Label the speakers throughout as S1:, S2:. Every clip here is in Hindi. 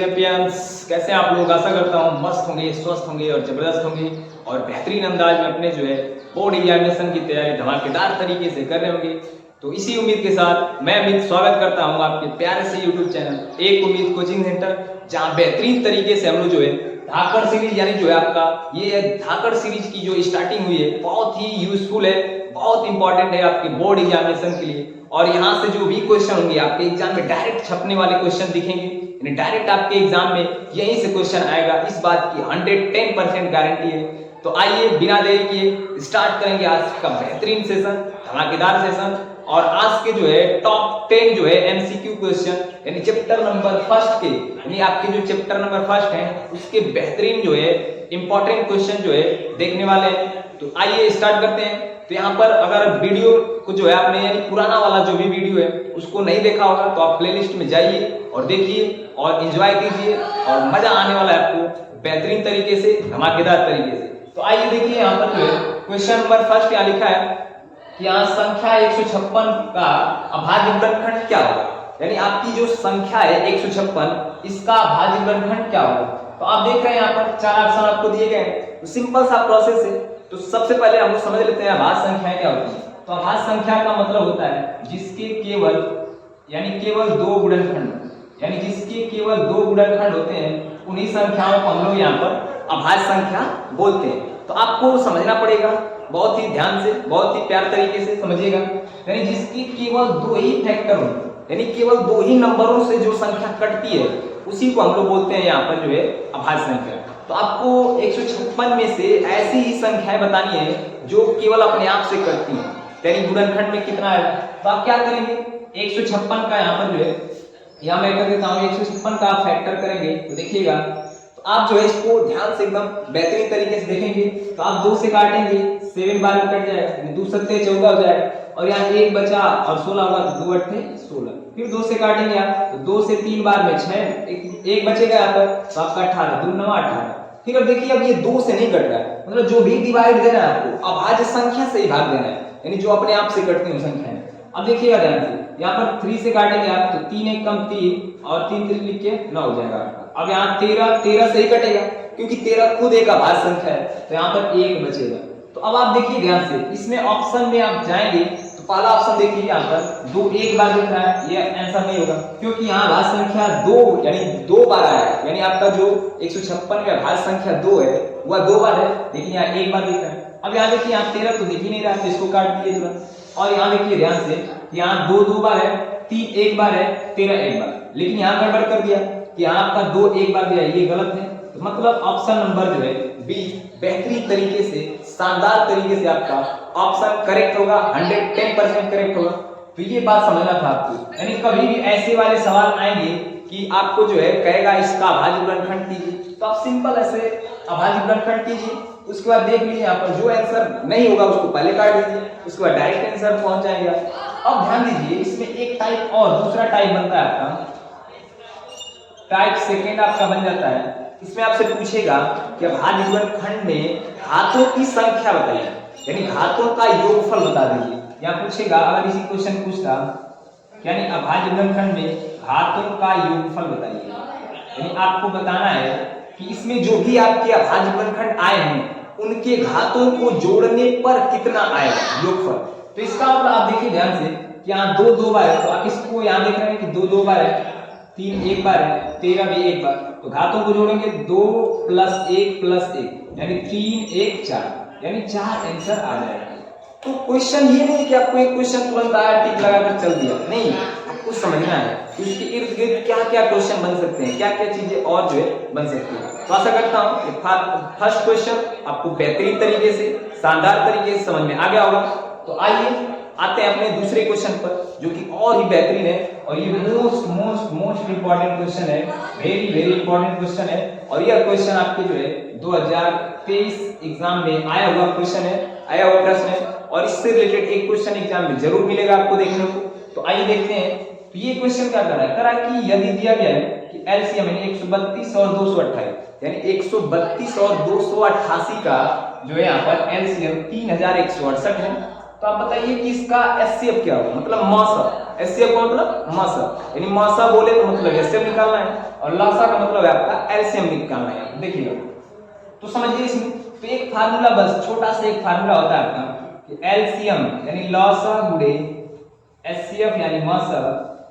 S1: चैंपियंस, कैसे हैं आप लोग। आशा करता हूँ मस्त होंगे, स्वस्थ होंगे और जबरदस्त होंगे और बेहतरीन अंदाज में अपने जो है बोर्ड एग्जामिनेशन की तैयारी धमाकेदार तरीके से कर रहे होंगे। तो इसी उम्मीद के साथ मैं अमित स्वागत करता हूँ आपके प्यारे से यूट्यूब चैनल एक उम्मीद कोचिंग सेंटर, जहाँ बेहतरीन तरीके से हम लोग जो है धाकड़ सीरीज यानी जो है आपका ये धाकड़ सीरीज की जो स्टार्टिंग हुई है बहुत ही यूजफुल है, बहुत इंपॉर्टेंट है आपके बोर्ड एग्जामिनेशन के लिए। और यहाँ से जो भी क्वेश्चन होंगे आपके एग्जाम में डायरेक्ट छपने वाले क्वेश्चन दिखेंगे, यानी डायरेक्ट आपके एग्जाम में यहीं से क्वेश्चन आएगा, इस बात की 110% गारंटी है। तो आइए बिना देरी किए स्टार्ट करेंगे आज का बेहतरीन सेशन, धमाकेदार सेशन। और आज के जो है टॉप 10 जो है एमसीक्यू क्वेश्चन यानी चैप्टर नंबर फर्स्ट के, यानी आपके जो चैप्टर नंबर फर्स्ट है उसके बेहतरीन जो है इंपॉर्टेंट क्वेश्चन जो है देखने वाले हैं। तो आइए स्टार्ट करते हैं। तो यहाँ पर अगर वीडियो को जो है आपने यानी पुराना वाला जो भी वीडियो है उसको नहीं देखा होगा तो आप प्लेलिस्ट में जाइए और देखिए और एंजॉय कीजिए और मजा आने वाला है आपको बेहतरीन तरीके से, धमाकेदार तरीके से। तो आइए देखिए यहाँ पर जो है क्वेश्चन नंबर फर्स्ट यहाँ लिखा है कि यहाँ संख्या 156 का अभाज्य गुणनखंड क्या होगा, यानी आपकी जो संख्या है 156 इसका अभाज्य गुणनखंड क्या होगा। तो आप देख रहे हैं यहाँ पर 4 ऑप्शन आपको दिए गए हैं। तो सिंपल सा प्रोसेस है। तो सबसे पहले हम लोग समझ लेते हैं अभाज्य संख्या क्या होती है। तो अभाज्य संख्या का मतलब होता है जिसके केवल दो गुणनखंड, यानी जिसके केवल दो गुणनखंड होते हैं उन्हीं संख्याओं को हम लोग यहाँ पर अभाज्य संख्या बोलते हैं। तो आपको समझना पड़ेगा बहुत ही ध्यान से, बहुत ही प्यार तरीके से समझिएगा। यानी जिसकी केवल दो ही फैक्टर हो, यानी केवल दो ही नंबरों से जो संख्या कटती है उसी को हम लोग बोलते हैं यहाँ पर जो है अभाज्य संख्या। तो आपको 156 में से ऐसी ही संख्याएं बतानी है जो केवल अपने आप से कटती हैं, यानी गुणनखंड में कितना है। तो आप क्या करेंगे 156 का यहाँ पर जो है यहाँ मैं कर देता हूँ 156 का आप फैक्टर करेंगे तो देखिएगा। तो आप जो है इसको ध्यान से एकदम बेहतरीन तरीके से देखेंगे। तो आप 2 से काटेंगे 7 बार में कट जाएगा, यानी 2 सत्ते 14 हो जाएगा और यहाँ 1 बचा और 16 हुआ तो 2 अट्ठे 16। फिर 2 से काटेंगे आप तो 2 से 3 बार में 6, एक बचेगा यहाँ पर तो आपका 18, 2 9 18। फिर अब देखिए अब ये 2 से नहीं कट रहा है, मतलब जो भी डिवाइड देना है आपको अभाज्य संख्या से ही भाग देना है, यानी जो अपने आप से कटती है संख्या है। अब देखिएगा ध्यान से यहाँ पर 3 से काटेंगे आप तो 3 एक कम 3 और 3 3 लिख के 9 हो जाएगा। अब यहाँ 13 से ही कटेगा क्योंकि 13 खुद एक अभाज्य संख्या है तो यहाँ पर 1 बचेगा। तो अब आप देखिए ध्यान से इसमें ऑप्शन में आप जाएंगे तो पहला ऑप्शन देखिए यहाँ पर 2 एक बार दिख रहा है, ये आंसर नहीं होगा क्योंकि यहाँ अभाज्य संख्या 2 यानी 2 बार आया है, यानी आपका जो 156 में अभाज्य संख्या 2 है वह 2 बार है, लेकिन यहाँ 1 बार दिख रहा है। अब यहाँ देखिए यहाँ 13 तो दिख ही नहीं रहा है, इसको काट दिए तुरंत। और यहाँ देखिए ध्यान से यहाँ 2 बार है, 3 एक बार है, 13 एक बार, लेकिन यहाँ गड़बड़ कर दिया कि यहाँ आपका 2 एक बार दिया, ये गलत है। तो मतलब ऑप्शन नंबर जो है बी बेहतरीन तरीके से, शानदार तरीके से आपका ऑप्शन करेक्ट होगा, 110% करेक्ट होगा। तो ये बात समझना था आपको। यानी कभी भी ऐसे वाले सवाल आएंगे कि आपको जो है कहेगा इसका अभाज्य गुणनखंड कीजिए, तो आप सिंपल ऐसे अभाज्य गुणनखंड कीजिए, उसके बाद देख लीजिए यहाँ पर जो आंसर नहीं होगा उसको पहले काट दीजिए, उसके बाद डायरेक्ट आंसर पहुंच जाएंगे। अब ध्यान दीजिए इसमें एक टाइप और दूसरा टाइप बनता है आपका, टाइप सेकेंड आपका बन जाता है। इसमें आपसे पूछेगा कि अभाज्य गुणनखंड में घातों की संख्या बताइए, यानी घातों का योगफल बता दीजिए। यहाँ पूछेगा अगर इसी क्वेश्चन पूछता यानी अभाज्य गुणनखंड में घातों का योगफल बताइए, यानी आपको बताना है कि इसमें जो भी आपके अभाज्य गुणनखंड आए हैं उनके घातों को जोड़ने पर कितना आएगा योगफल। तो इसका मतलब आप देखिए ध्यान से कि यहाँ 2 बार है, तो आप इसको यहाँ देख रहे हैं कि 2 बार है, 3 एक बार है, 13 भी एक बार, तो घातों को जोड़ेंगे 2 + 1 यानी 3 1 4, यानी 4 आंसर आ जाएगा। तो क्वेश्चन ये नहीं कि आपको एक क्वेश्चन तुरंत आया टिक लगाकर चल दिया, नहीं, आपको समझना है कि इसके इर्द गिर्द क्या क्या क्वेश्चन बन सकते हैं, क्या क्या चीजें और जो है बन सकती है। तो आशा करता हूँ फर्स्ट क्वेश्चन आपको बेहतरीन तरीके से, शानदार तरीके से समझ में आ गया होगा। तो आइए आते हैं अपने दूसरे क्वेश्चन पर जो कि और ही बेहतरीन है और ये मोस्ट इंपॉर्टेंट क्वेश्चन है, वेरी इंपॉर्टेंट क्वेश्चन है। और यह क्वेश्चन आपके जो है 2023 एग्जाम में आया हुआ क्वेश्चन है, आया हुआ प्रश्न है और इससे रिलेटेड एक क्वेश्चन एग्जाम में जरूर मिलेगा आपको देखने को। तो आइए देखते हैं। तो ये क्वेश्चन क्या कर रहा है कि यदि दिया गया है कि एलसीएम यानी 132 और 228 यानी 132 और 288 का जो है यहाँ पर एलसीएम 3168 है तो आप बताइए कि इसका एचसीएफ क्या होगा, मतलब मासा। एचसीएफ का मतलब मासा, यानी मासा बोले तो मतलब एचसीएफ निकालना है, और लासा का मतलब है आपका एलसीएम निकालना है। देखिएगा तो समझिए इसमें तो एक फार्मूला, बस छोटा सा एक फार्मूला होता है आपका कि एलसीएम यानी लासा गुणे एचसीएफ यानी मासा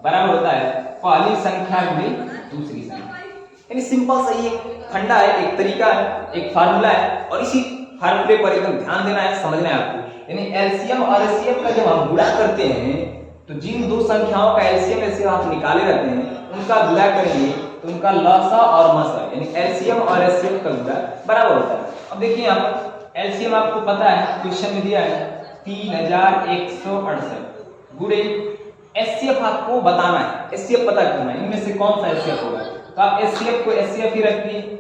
S1: बराबर होता है पहली संख्या गुणे दूसरी संख्या। यानी सिंपल सा ये फंडा है, एक तरीका है, एक फार्मूला है, और इसी फार्मूले पर एकदम ध्यान देना है, समझना है आपको। यानी एलसीएम और एचसीएफ का जब हम गुणा करते हैं तो जिन दो संख्याओं का एलसीएम एचसीएफ आप निकाले रहते हैं उनका गुणा करेंगे तो उनका लसा और मसा यानी एलसीएम और एचसीएफ का गुणा बराबर होता है। अब देखिए यहाँ पर एलसीएम आपको पता है, क्वेश्चन में दिया है 3168 गुणे एचसीएफ आपको बताना है, एचसीएफ पता करना है, इनमें से कौन सा एचसीएफ होगा। तो आप एचसीएफ को एचसीएफ ही रखिए,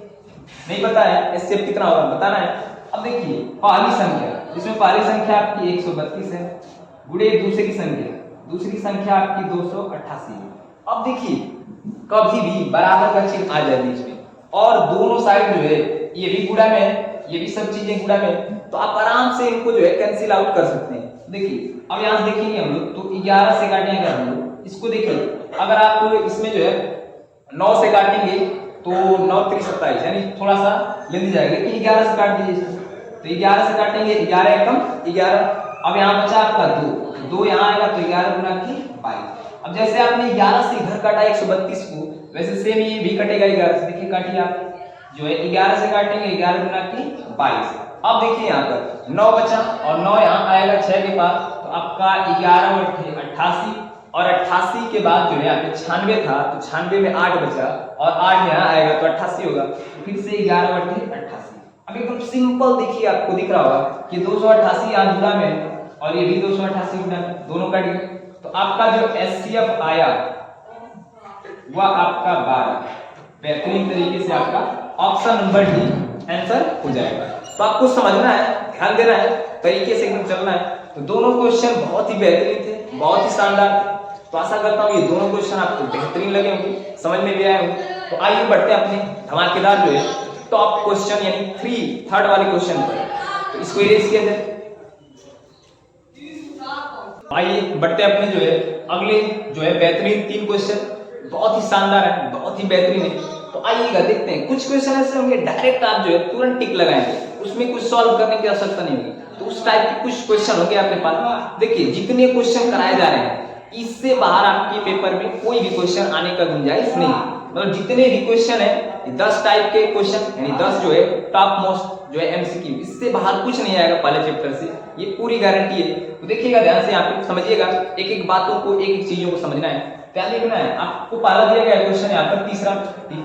S1: नहीं पता है एचसीएफ कितना होगा बताना है। अब देखिए पहली संख्या, जिसमें पहली संख्या आपकी 132 है गुणे दूसरी संख्या आपकी 288 है। अब देखिए कभी भी बराबर का चिन्ह आ जाए बीच में, और दोनों साइड जो है ये भी गुणा में है, ये भी सब चीजें गुणा में, तो आप आराम से इनको जो है कैंसिल आउट कर सकते हैं। देखिए अब यहाँ देखेंगे हम लोग तो 11 से काटेंगे अगर हम लोग इसको, देखिए अगर आप इसमें जो है 9 से काटेंगे तो 9 3 27 यानी थोड़ा सा लेंदी जाएगा, लेकिन 11 से काट दीजिए तो 11 से काटेंगे 11 एकम 11। अब यहाँ बचा आपका 2 यहाँ आएगा तो 11 गुना की 22। अब जैसे आपने 11 से इधर काटा 132 को, वैसे सेम ये भी कटेगा 11 से। देखिए काटिए आप जो है 11 से काटेंगे 11 गुना की 22। अब देखिए यहाँ पर 9 बचा और 9 यहाँ आएगा 6 के बाद, तो आपका 11 बटे 88, और 88 के बाद जो है यहाँ पे 96 था तो 96 में 8 बचा और 8 यहाँ आएगा तो 88 होगा, फिर से 11 बटे 88। अब एकदम सिंपल देखिए आपको दिख रहा होगा कि 288 यहाँ जुड़ा में और ये भी 288 जुड़ा में, दोनों कट गए, तो आपका जो एचसीएफ आया वह आपका 12। बेहतरीन तरीके से आपका ऑप्शन नंबर डी आंसर हो जाएगा। तो आपको समझना है, ध्यान देना है, तरीके से एकदम चलना है। तो दोनों क्वेश्चन बहुत ही बेहतरीन थे, बहुत ही शानदार थे। तो आशा करता हूँ ये दोनों क्वेश्चन आपको बेहतरीन लगे होंगे, समझ में भी आए होंगे। तो आइए बढ़ते हैं अपने धमाकेदार जो है टॉप क्वेश्चन यानी थर्ड वाले क्वेश्चन पर। तो इसको इरेज किया जाए। आइए बढ़ते हैं अपने जो है अगले जो है बेहतरीन 3 क्वेश्चन, बहुत ही शानदार है, बहुत ही बेहतरीन है। तो आइएगा देखते हैं, कुछ क्वेश्चन ऐसे होंगे डायरेक्ट आप जो है तुरंत टिक लगाएंगे, उसमें कुछ सॉल्व करने की आवश्यकता नहीं होगी। तो उस टाइप के कुछ क्वेश्चन होंगे आपके पास। देखिए जितने क्वेश्चन कराए जा रहे हैं इससे बाहर आपके पेपर में कोई भी क्वेश्चन आने का गुंजाइश नहीं है। मतलब जितने भी क्वेश्चन है 10 टाइप के क्वेश्चन यानी 10 जो है टॉप मोस्ट जो है एमसीक्यू, इससे बाहर कुछ नहीं आएगा पहले चैप्टर से, ये पूरी गारंटी है। तो देखिएगा ध्यान से, यहाँ पे समझिएगा, एक एक बातों को एक एक चीजों को समझना है, ध्यान देखना है। आपको पहला दिया गया क्वेश्चन यहाँ पर तीसरा,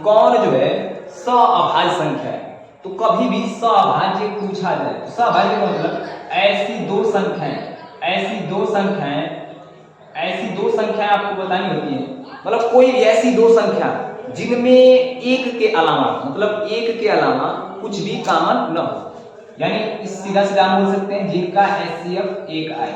S1: कौन जो है सअभाज्य संख्या है। तो कभी भी सअभाज्य पूछा जाए तो सअभाज्य का मतलब ऐसी दो संख्याएं आपको बतानी होती है, मतलब कोई भी ऐसी दो संख्या जिनमें एक के अलावा मतलब एक के अलावा कुछ भी कॉमन न हो, यानी इस सीधा सीधा हम बोल सकते हैं जिनका एचसीएफ 1 आए,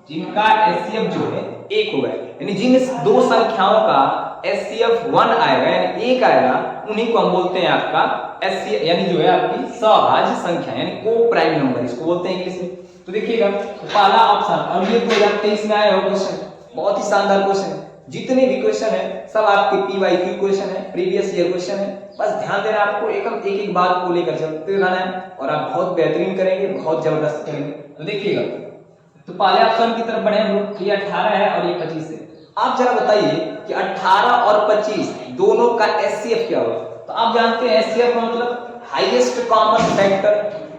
S1: जिनका एचसीएफ जो है 1 होगा, यानी जिन दो संख्याओं का एचसीएफ 1 आएगा यानी 1 आएगा उन्हीं को हम बोलते हैं आपका एचसीएफ यानी जो है आपकी सअभाज्य संख्या यानी को प्राइम नंबर, इसको बोलते हैं इंग्लिश में। तो देखिएगा पहला ऑप्शन, और ये 2023 में आया हो क्वेश्चन, बहुत ही शानदार क्वेश्चन है। जितने भी क्वेश्चन है सब आपके पीवाईक्यू क्वेश्चन है, प्रीवियस ईयर क्वेश्चन है। बस ध्यान देना, आपको एक एक बात को लेकर चलते रहना है और आप बहुत बेहतरीन करेंगे, बहुत जबरदस्त करेंगे। तो देखिएगा, तो पहले ऑप्शन की तरफ बढ़े हम लोग, ये 18 है और ये 25 है। आप जरा बताइए कि 18 और 25 दोनों का एचसीएफ क्या होगा। तो आप जानते हैं एचसीएफ का मतलब हाईएस्ट कॉमन फैक्टर।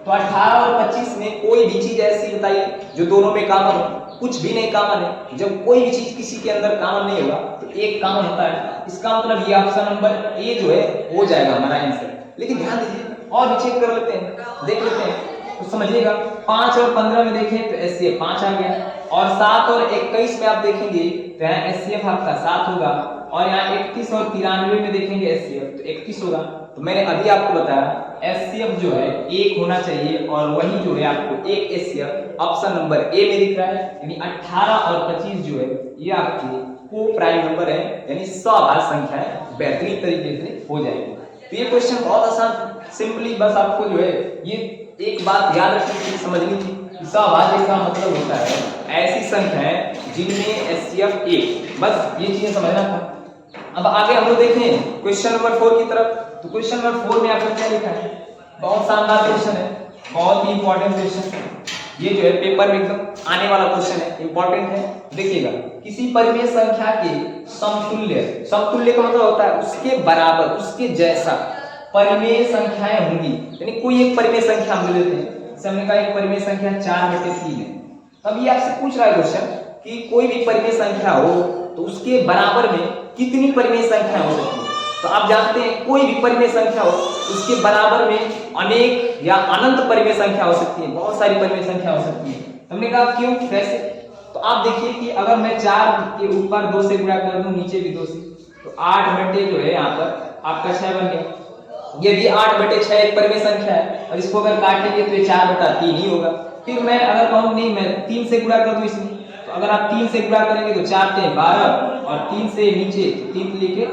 S1: तो 18 और 25 में कोई भी चीज ऐसी बताइए जो दोनों में कॉमन हो, कुछ भी नहीं कॉमन है। जब कोई भी चीज किसी के अंदर कॉमन नहीं होगा तो एक कॉमन होता है, इसका मतलब ये ऑप्शन नंबर ए जो है हो जाएगा हमारा आंसर। लेकिन ध्यान दीजिए और भी चेक कर लेते हैं, देख लेते हैं, तो समझिएगा 5 और 15 में देखें तो एचसीएफ 5 आ गया, और 7 और 21 में आप देखेंगे तो यहाँ एचसीएफ आपका 7 होगा, और यहाँ 31 और 93 में देखेंगे एचसीएफ तो 31 होगा। तो मैंने अभी आपको बताया एचसीएफ जो है 1 होना चाहिए, और वही जो है आपको एक एचसीएफ ऑप्शन नंबर ए में दिख रहा है, यानी 18 और 25 जो है ये आपके को प्राइम नंबर है, यानी सअभाज्य संख्याएं बेहतरीन तरीके से हो जाएगी। तो ये क्वेश्चन बहुत आसान, सिंपली बस आपको जो है ये एक बात याद रखनी थी, समझनी थी सभाज्य का मतलब होता है ऐसी संख्याएं जिनमें एचसीएफ 1। बस ये चीजें समझना था। अब आगे हम लोग देखें क्वेश्चन नंबर 4 की तरफ। तो क्वेश्चन नंबर 4 में आपको क्या लिखा है? बहुत शानदार क्वेश्चन है, बहुत ही इंपॉर्टेंट क्वेश्चन। ये जो है पेपर में एकदम आने वाला क्वेश्चन है, इंपॉर्टेंट है। देखिएगा, किसी परिमेय संख्या के समतुल्य, समतुल्य का मतलब होता है उसके बराबर, उसके जैसा परिमेय संख्याएं होंगी। यानी कोई एक परिमेय संख्या हम लेते हैं, जैसे हमने कहा एक परिमेय संख्या 4/3 है। तब ये आपसे पूछ रहा है क्वेश्चन कि कोई भी परिमेय संख्या हो तो उसके बराबर में कितनी परिमेय संख्या हो सकती है। तो आप जानते हैं कोई भी परिमेय संख्या हो उसके बराबर में अनेक या अनंत परिमेय संख्या हो सकती है, बहुत सारी परिमेय संख्या हो सकती है। हमने कहा क्यों, कैसे? तो आप देखिए कि अगर मैं 4 के ऊपर 2 से गुणा कर दूं, नीचे भी 2 से, तो 8 बटे जो है यहाँ पर आपका 6 बन गया। ये भी 8/6 एक परिमेय संख्या है, और इसको अगर काटेंगे तो ये 4/3 ही होगा। फिर मैं अगर कहूँ नहीं मैं 3 से गुणा कर दूं इसमें, तो अगर आप 3 से गुणा करेंगे तो 4 × 12 और 3 से नीचे 3 लेके।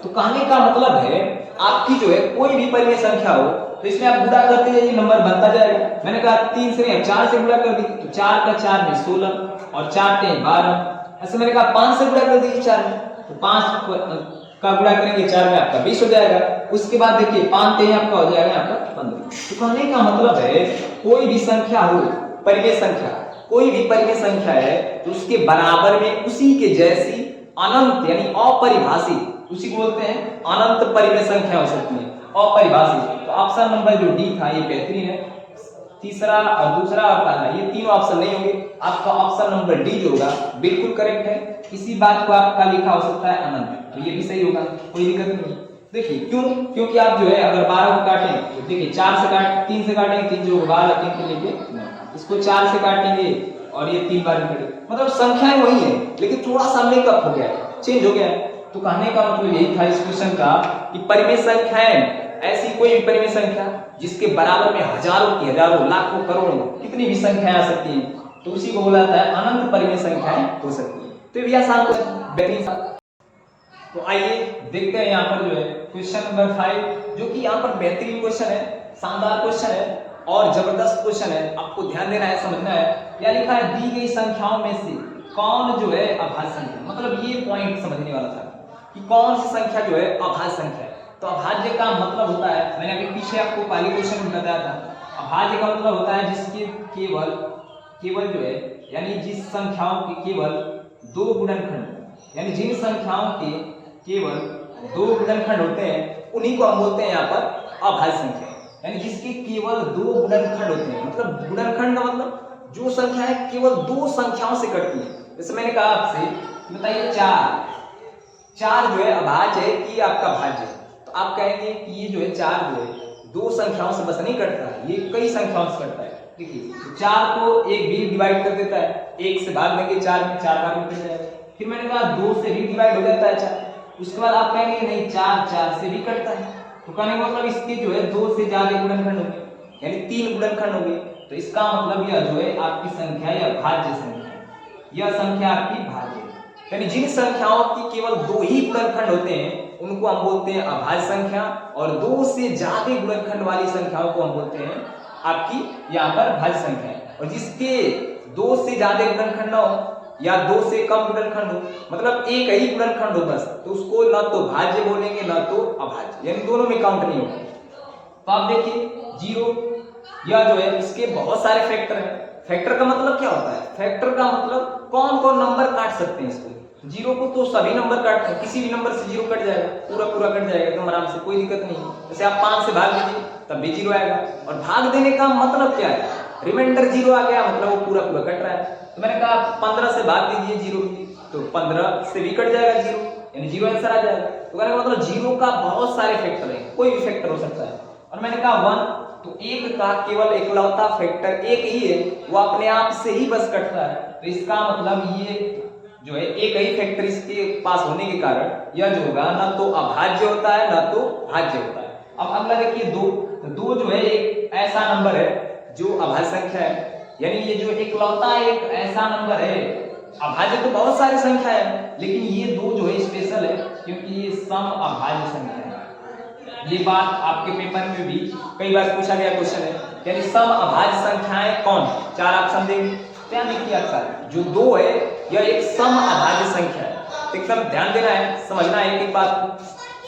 S1: तो कहने का मतलब है आपकी जो है कोई भी परिमेय संख्या हो तो इसमें आप गुणा करते जाइए, नंबर बनता जाएगा। मैंने कहा 3 से नहीं 4 से गुणा कर दी तो 4 का 4 में 16 और 4 × 12। ऐसे मैंने कहा 5 से गुणा कर दीजिए 4 में, तो 5 का गुणा करेंगे 4 में आपका 20 हो जाएगा। उसके बाद देखिए 5 × 3 आपका हो जाएगा आपका 15। तो कहने का मतलब है कोई भी संख्या हो, परिमेय संख्या, कोई भी परिमेय संख्या है तो उसके बराबर में उसी के जैसी अनंत यानी अपरिभाषित, उसी को बोलते हैं अनंत परिमेय संख्या हो सकती है, अपरिभाषित। तो ऑप्शन नंबर जो डी था ये बेहतरीन है। तीसरा और दूसरा और पहला ये तीनों ऑप्शन नहीं होंगे, आपका ऑप्शन नंबर डी जो होगा बिल्कुल करेक्ट है। किसी बात को आपका लिखा हो सकता है अनंत, तो ये भी सही होगा, कोई दिक्कत नहीं। देखिए क्यों, क्योंकि आप जो है अगर 12 को काटें तो देखिए 4 से काट 3 से काटेंगे 3 जो 12 3 के लेके, इसको 4 से काटेंगे और ये 3 बार निकले, मतलब संख्याएं वही है लेकिन थोड़ा सा मेकअप हो गया है, चेंज हो गया है। तो कहने का मतलब यही था इस क्वेश्चन का कि परिमेय संख्याएं, ऐसी कोई भी परिमेय संख्या जिसके बराबर में हजारों की हजारों लाखों करोड़ों कितनी भी संख्याएं आ सकती हैं, तो उसी को बोला जाता है अनंत परिमेय संख्याएं हो सकती है। तो ये भी आसान क्वेश्चन। तो आइए देखते हैं यहाँ पर जो है क्वेश्चन नंबर 5, जो कि यहाँ पर बेहतरीन क्वेश्चन है, शानदार क्वेश्चन है और जबरदस्त क्वेश्चन है। आपको ध्यान देना है, समझना है। क्या लिखा है? दी गई संख्याओं में से कौन जो है अभाज्य संख्या, मतलब ये पॉइंट समझने वाला था कि कौन सी संख्या जो है अभाज्य संख्या है। तो अभाज्य का मतलब होता है, मैंने अभी पीछे आपको पहले क्वेश्चन में बताया था, अभाज्य का मतलब होता है जिसके केवल जो है यानी जिस संख्याओं के केवल 2 गुणनखंड, यानी जिन संख्याओं के केवल 2 गुणनखंड होते हैं उन्हीं को हम बोलते हैं यहाँ पर अभाज्य संख्या। यानी जिसके केवल 2 गुणनखंड होते हैं, मतलब गुणनखंड का मतलब जो संख्याएं केवल 2 संख्याओं से कटती है। जैसे मैंने कहा आपसे, बताइए 4 जो है अभाज्य है कि आपका भाज्य है, तो आप कहेंगे कि ये जो है 4 जो है 2 संख्याओं से बस नहीं कटता है, ये कई संख्याओं से कटता है। देखिए 4 को एक भी डिवाइड कर देता है, 1 से भाग देंगे 4 में, 4 बार में कट जाएगा। फिर मैंने कहा 2 से भी डिवाइड हो जाता है 4, उसके बाद आप कहेंगे नहीं 4 से भी कटता है, तो कहने का मतलब इसके जो है 2 से ज्यादा गुणनखंड होंगे, यानी 3 गुणनखंड होंगे। तो इसका मतलब यह जो है आपकी संख्या या भाज्य संख्या, यह संख्या आपकी भाज्य है। यानी जिन संख्याओं की केवल 2 ही गुणनखंड होते हैं उनको हम बोलते हैं अभाज्य संख्या, और 2 से ज्यादा गुणनखंड वाली संख्याओं को हम बोलते हैं आपकी यहाँ पर भाज्य संख्या। और जिसके 2 से ज्यादा गुणनखंड न हो या 2 से कम गुणनखंड हो, मतलब एक ही गुणनखंड हो बस, तो उसको न तो भाज्य बोलेंगे न तो अभाज्य, यानी दोनों में काउंट नहीं होगा। तो आप देखिए 0, यह जो है इसके बहुत सारे फैक्टर हैं। फैक्टर का मतलब क्या होता है? फैक्टर का मतलब कौन कौन नंबर काट सकते हैं इसको। 0 को तो सभी नंबर काटते हैं, किसी भी नंबर से 0 कट जाएगा, पूरा कट जाएगा एकदम आराम से, कोई दिक्कत नहीं है। जैसे आप 5 से भाग दीजिए तब भी 0 आएगा, और भाग देने का मतलब क्या है? रिमाइंडर 0 आ गया मतलब वो पूरा कट रहा है। तो मैंने कहा 15 से भाग दीजिए 0, तो 15 से भी कट जाएगा 0, यानी 0 आंसर आ जाएगा। तो कहने का मतलब 0 का बहुत सारे फैक्टर है, कोई भी फैक्टर हो सकता है। और मैंने कहा 1, तो 1 का केवल एकलौता फैक्टर 1 ही है, वो अपने आप से ही बस कटता है। तो इसका मतलब ये जो है एक ही फैक्टर इसके पास होने के कारण यह जो होगा ना तो अभाज्य होता है ना तो भाज्य होता है। अब अगला देखिए 2, तो 2 जो है एक ऐसा नंबर है जो अभाज्य संख्या है, यानी ये जो एकलौता एक ऐसा नंबर है, अभाज्य तो बहुत सारी संख्या है लेकिन ये 2 जो है स्पेशल है क्योंकि ये सम अभाज्य संख्या है। ये बात आपके पेपर में भी कई बार पूछा गया क्वेश्चन है यानी सम अभाज्य संख्याएं कौन? 4 ऑप्शन देंगे। क्या देखिए आपका जो 2 है यह एक सम अभाज्य संख्या है। तो एकदम ध्यान देना है, समझना है एक बात को,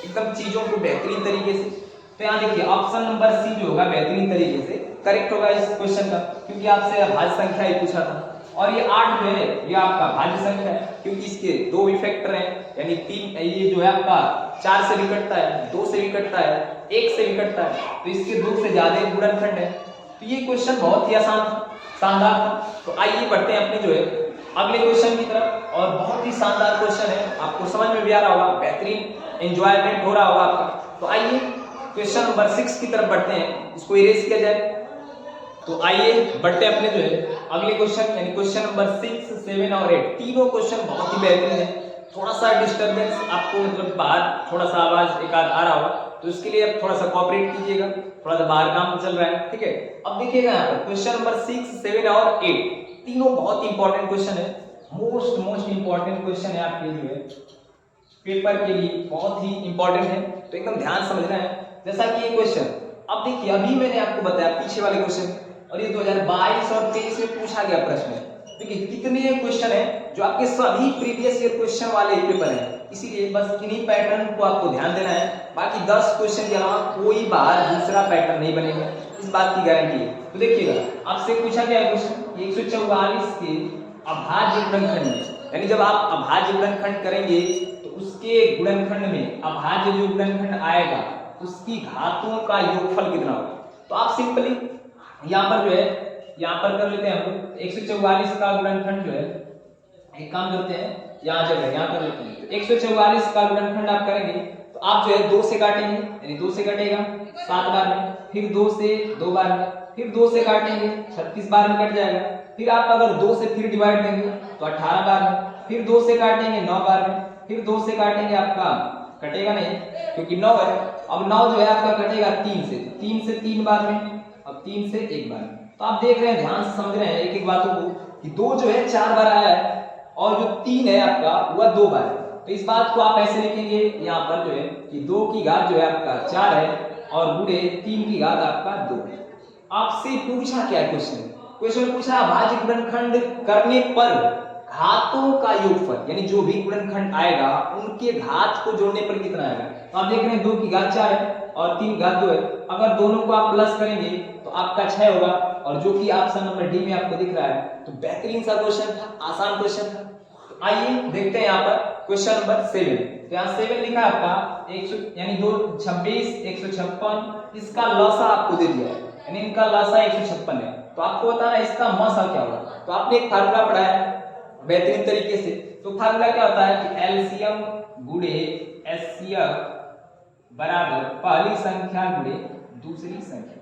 S1: एकदम चीजों को बेहतरीन तरीके से। तो यहाँ देखिए ऑप्शन नंबर सी जो होगा बेहतरीन तरीके से करेक्ट होगा इस क्वेश्चन का, क्योंकि आपसे अभाज्य संख्या ही पूछा था। और ये 8 जो है ये आपका भाज्य संख्या है, क्योंकि इसके 2 भी फैक्टर हैं, यानी 3 ये जो है आपका 4 से भी कटता है, 2 से भी कटता है, 1 से भी कटता है, तो इसके 2 से ज्यादा गुणनखंड है। तो ये क्वेश्चन बहुत ही आसान था, शानदार था। तो आइए बढ़ते हैं अपने जो है अगले क्वेश्चन की तरफ, और बहुत ही शानदार क्वेश्चन है, आपको समझ में भी आ रहा होगा, बेहतरीन एंजॉयमेंट हो रहा होगा आपका। तो आइए क्वेश्चन नंबर 6 की तरफ बढ़ते हैं, इसको इरेज किया जाए। तो आइए बढ़ते हैं अपने जो है अगले क्वेश्चन, यानी क्वेश्चन नंबर 6, 7 और 8 तीनों क्वेश्चन बहुत ही बेहतरीन है। थोड़ा सा डिस्टरबेंस आपको मतलब बाहर थोड़ा सा आवाज एक आध आ रहा होगा, तो इसके लिए आप थोड़ा सा कोऑपरेट कीजिएगा, थोड़ा सा बाहर काम चल रहा है, ठीक है। अब देखिएगा यहाँ पर क्वेश्चन नंबर 6, 7 और 8 तीनों बहुत ही इंपॉर्टेंट क्वेश्चन है, मोस्ट इंपॉर्टेंट क्वेश्चन है आपके जो है पेपर के लिए, बहुत ही इंपॉर्टेंट है। तो एकदम ध्यान समझना है। जैसा कि ये क्वेश्चन अब देखिए, अभी मैंने आपको बताया पीछे वाले क्वेश्चन, और ये 2022 और 23 में पूछा गया प्रश्न है। देखिए कितने क्वेश्चन है जो आपके सभी प्रीवियस ईयर क्वेश्चन वाले ही पेपर हैं, इसीलिए बस इन्हीं पैटर्न को आपको ध्यान देना है। बाकी 10 क्वेश्चन के अलावा कोई बाहर दूसरा पैटर्न नहीं बनेगा, इस बात की गारंटी है। तो देखिएगा आपसे पूछा गया क्वेश्चन 144 के अभाज्य गुणनखंड में, यानी जब आप अभाज्य गुणनखंड करेंगे तो उसके गुणनखंड में अभाज्य जो गुणनखंड आएगा उसकी घातों का योगफल कितना होगा। तो आप सिंपली यहाँ पर जो है यहाँ पर कर लेते हैं हम लोग 144 का गुणनखंड जो है, एक काम करते हैं यहाँ जगह यहाँ कर लेते हैं। 144 का गुणनखंड आप करेंगे तो आप जो है 2 से काटेंगे, यानी 2 से कटेगा 7 बार में, फिर 2 से 2 बार में, फिर 2 से काटेंगे 36 बार में कट जाएगा, फिर आप अगर 2 से फिर डिवाइड देंगे तो 18 बार में, फिर 2 से काटेंगे 9 बार में, फिर 2 से काटेंगे आपका कटेगा नहीं क्योंकि 9 है, अब 9 जो है आपका कटेगा 3 से 3 बार में, अब 3 से 1 बार में। तो आप देख रहे हैं, ध्यान से समझ रहे हैं एक एक बातों को कि 2 जो है 4 बार आया है और जो 3 है आपका वह 2 बार है। तो इस बात को आप ऐसे लिखेंगे यहाँ पर जो है कि 2 की घात जो है आपका 4 है और गुणे 3 की घात आपका 2 है। आपसे पूछा क्या क्वेश्चन पूछा अभाज्य गुणनखंड करने पर घातों का योगफल, यानी जो भी गुणनखंड आएगा उनके घात को जोड़ने पर कितना आएगा। तो आप देख रहे हैं 2 की घात 4 है और 3 की घात 2 है, अगर दोनों को आप प्लस करेंगे तो आपका 6 होगा, और जो कि ऑप्शन नंबर डी में आपको दिख रहा है। तो बेहतरीन सा क्वेश्चन था, आसान क्वेश्चन था। तो आइए देखते हैं यहाँ पर क्वेश्चन नंबर 7। तो यहाँ 7 लिखा है आपका 100 यानी 226 156, इसका लसा आपको दे दिया है, यानी इनका लसा 156 है। तो आपको बताना है इसका मसा क्या होगा। तो आपने एक फार्मूला पढ़ा है बेहतरीन तरीके से। तो फार्मूला क्या होता है कि एलसीएम गुणे एचसीएफ बराबर पहली संख्या गुणे दूसरी संख्या।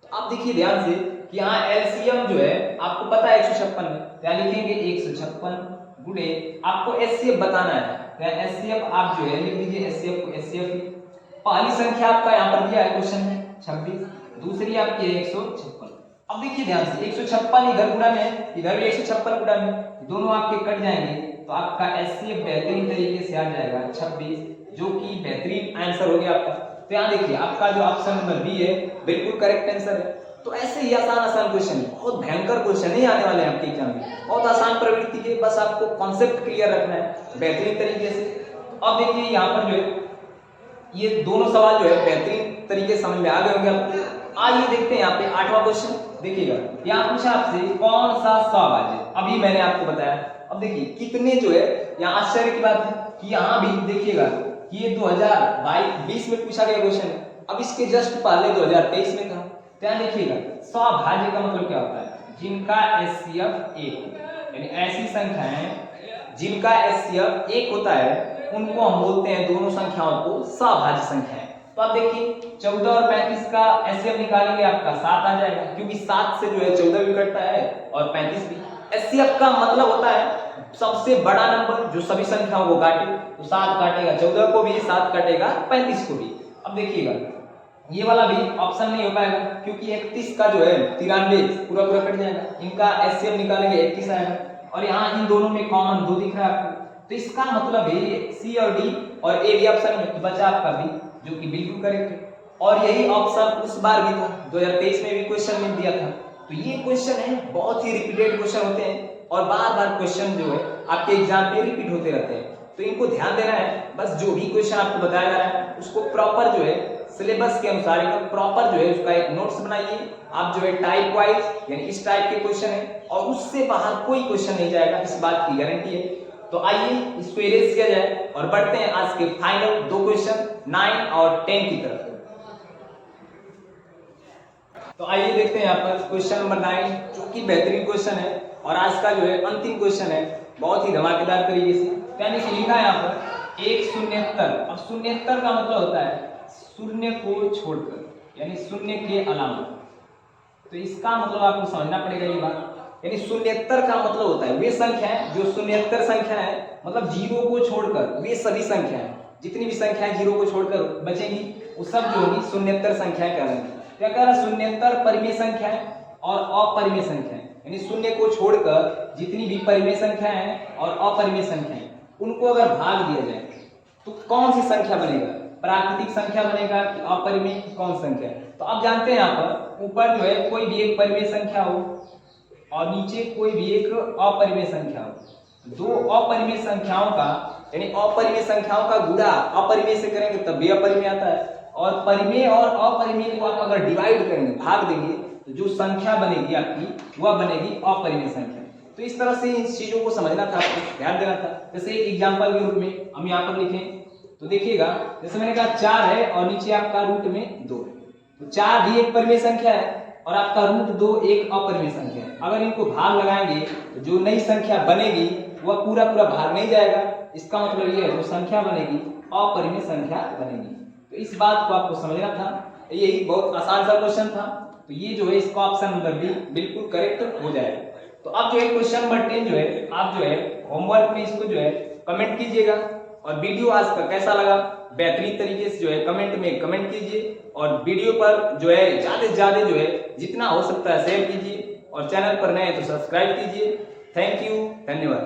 S1: तो आप देखिए ध्यान से कि यहाँ एलसीएम जो है आपको पता है 156 है, तो यहाँ लिखेंगे 156 गुणे आपको एचसीएफ बताना है, तो एचसीएफ आप जो है लिख दीजिए एचसीएफ को एचसीएफ। पहली संख्या आपका यहाँ पर दिया है क्वेश्चन में 26, दूसरी आपकी है 156। अब देखिए ध्यान से 156 इधर गुणा में है, इधर भी 156 गुणा में, दोनों आपके कट जाएंगे तो आपका एचसीएफ बेहतरीन तरीके से आ जाएगा 26, जो कि बेहतरीन आंसर हो गया आपका। तो यहाँ देखिए आपका जो ऑप्शन नंबर बी है बिल्कुल करेक्ट आंसर है। तो ऐसे ही आसान क्वेश्चन, बहुत भयंकर क्वेश्चन नहीं आने वाले हैं आपके एग्जाम में, बहुत आसान प्रवृत्ति के, बस आपको कॉन्सेप्ट क्लियर रखना है बेहतरीन तरीके से। तो अब देखिए यहाँ पर जो है ये दोनों सवाल जो है बेहतरीन तरीके समझ में आ गए होंगे आपको। आइए देखते हैं यहाँ पे 8वां क्वेश्चन। देखिएगा यहाँ पूछा आपसे कौन सा सवाल है, अभी मैंने आपको बताया। अब देखिए कितने जो है यहाँ आश्चर्य की बात है कि यहाँ भी देखिएगा कि ये 2022 में पूछा गया क्वेश्चन है, अब इसके जस्ट पहले 2023 में था। तो यहाँ देखिएगा सभाज्य का मतलब क्या होता है, जिनका एचसीएफ 1 यानी ऐसी संख्याएं जिनका एचसीएफ 1 होता है उनको हम बोलते हैं दोनों संख्याओं को सभाज्य संख्याएं। तो आप देखिए 14 और 35 का एचसीएफ निकालेंगे आपका 7 आ जाएगा, क्योंकि 7 से जो है 14 भी कटता है और 35 भी। एचसीएफ का मतलब होता है सबसे बड़ा नंबर जो सभी संख्याओं को काटे, तो 7 काटेगा 14 को भी, 7 काटेगा 35 को भी। अब देखिएगा ये वाला भी ऑप्शन नहीं हो पाएगा, क्योंकि 31 का जो है 93 पूरा कट जाएगा, इनका एचसीएफ निकालेंगे 31 आएगा, और यहाँ इन दोनों में कॉमन 2 दिख रहा है आपको। तो इसका मतलब है सी और डी और ए भी ऑप्शन में, तो बचा आपका बी जो कि बिल्कुल करेक्ट है। और यही ऑप्शन उस बार भी था, 2023 में भी क्वेश्चन में दिया था। तो ये क्वेश्चन है, बहुत ही रिपीटेड क्वेश्चन होते हैं और बार बार क्वेश्चन जो है आपके एग्जाम में रिपीट होते रहते हैं। तो इनको ध्यान देना है, बस जो भी क्वेश्चन आपको बताया जा रहा है उसको प्रॉपर जो है सिलेबस के अनुसार एकदम प्रॉपर जो है उसका एक नोट्स बनाइए। आप जो है टाइप वाइज, यानी इस टाइप के क्वेश्चन है और उससे बाहर कोई क्वेश्चन नहीं जाएगा, इस बात की गारंटी है। तो आइए इसको इरेज किया जाए और बढ़ते हैं आज के फाइनल 2 क्वेश्चन 9 और 10 की तरफ। तो आइए देखते हैं यहाँ पर क्वेश्चन नंबर 9, जो कि बेहतरीन क्वेश्चन है और आज का जो है अंतिम क्वेश्चन है, बहुत ही धमाकेदार तरीके से। यानी कि लिखा है यहाँ पर 1 शून्यत्तर। अब शून्यत्तर का मतलब होता है शून्य को छोड़कर, यानी शून्य के अलावा। तो इसका मतलब आपको समझना पड़ेगा ये बात। यानी शून्यत्तर का मतलब होता है वे संख्याएं जो शून्यत्तर संख्या है, मतलब जीरो को छोड़कर वे सभी संख्याएं, जितनी भी संख्याएं जीरो को छोड़कर बचेंगी वो सब जो होगी शून्यत्तर संख्याएं कहलाएंगी। क्या कह रहा है? शून्यत्तर परिमेय संख्याएं और अपरिमेय संख्याएं, यानी शून्य को छोड़कर जितनी भी परिमेय संख्याएं हैं और अपरिमेय संख्याएं, उनको अगर भाग दिया जाए तो कौन सी संख्या बनेगा? प्राकृतिक संख्या बनेगा कि अपरिमेय की कौन संख्या? तो आप जानते हैं यहाँ पर ऊपर जो है कोई भी एक परिमेय संख्या हो और नीचे कोई भी एक अपरिमेय संख्या हो। 2 अपरिमेय संख्याओं का, यानी अपरिमेय संख्याओं का गुणा अपरिमेय से करेंगे तब भी अपरिमेय आता है, और परिमेय और अपरिमेय को आप अगर डिवाइड करेंगे, भाग देंगे, तो जो संख्या बनेगी आपकी वह बनेगी अपरिमेय संख्या। तो इस तरह से इन चीजों को समझना था, आपको ध्यान देना था। जैसे एग्जांपल के रूप में हम यहाँ पर लिखें तो देखिएगा, जैसे मैंने कहा 4 है और नीचे आपका रूट में 2 है, तो 4 भी एक परिमेय संख्या है और आपका रूट 2 एक अपरिमेय संख्या है। अगर इनको भाग लगाएंगे तो जो नई संख्या बनेगी वह पूरा पूरा भाग नहीं जाएगा। इसका मतलब ये है जो संख्या बनेगी अपरिमेय संख्या बनेगी। तो इस बात को आपको समझना था। यही बहुत आसान सा क्वेश्चन था। तो ये जो है इसका ऑप्शन नंबर बी बिल्कुल करेक्ट हो जाएगा। तो अब जो है क्वेश्चन नंबर 10 जो है आप जो है होमवर्क में इसको जो है कमेंट कीजिएगा, और वीडियो आज का कैसा लगा बेहतरीन तरीके से जो है कमेंट में कमेंट कीजिए, और वीडियो पर जो है ज्यादा से ज्यादा जो है जितना हो सकता है शेयर कीजिए, और चैनल पर नए तो सब्सक्राइब कीजिए। थैंक यू, धन्यवाद।